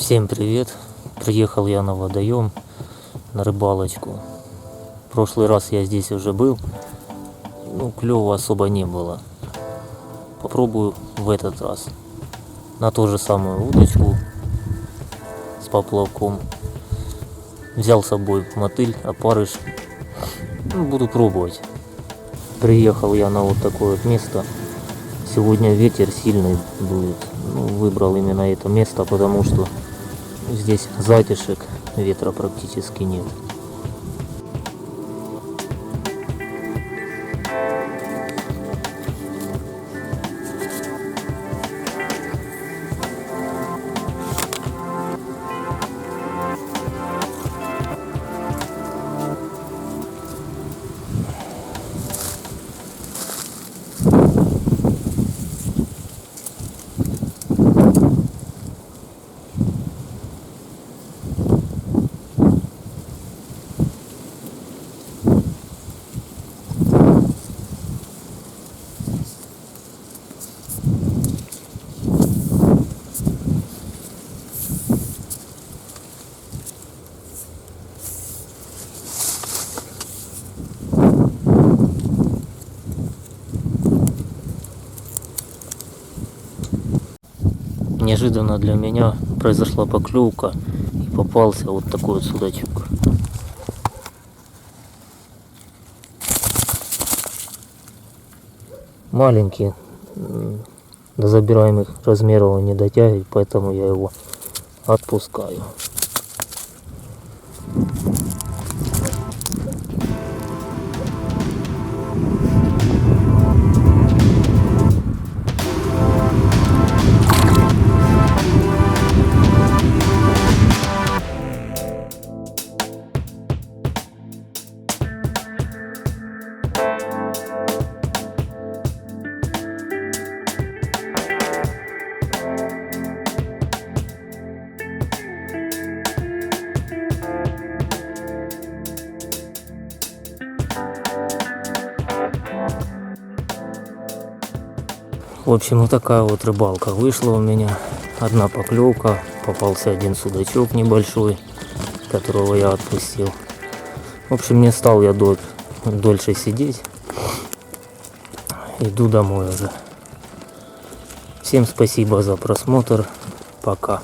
Всем привет! Приехал я на водоем, на рыбалочку. В прошлый раз я здесь уже был, клёва особо не было. Попробую в этот раз. На ту же самую удочку с поплавком. Взял с собой мотыль, опарыш. Буду пробовать. Приехал я на вот такое вот место. Сегодня ветер сильный дует. Выбрал именно это место, потому что здесь затишек, ветра практически нет. Неожиданно для меня произошла поклевка и попался вот такой вот судачок. Маленький, до забираемых размеров он не дотягивает, поэтому я его отпускаю. В общем, вот такая вот рыбалка вышла у меня. Одна поклевка, попался один судачок небольшой, которого я отпустил. В общем, не стал я дольше сидеть. Иду домой уже. Всем спасибо за просмотр. Пока.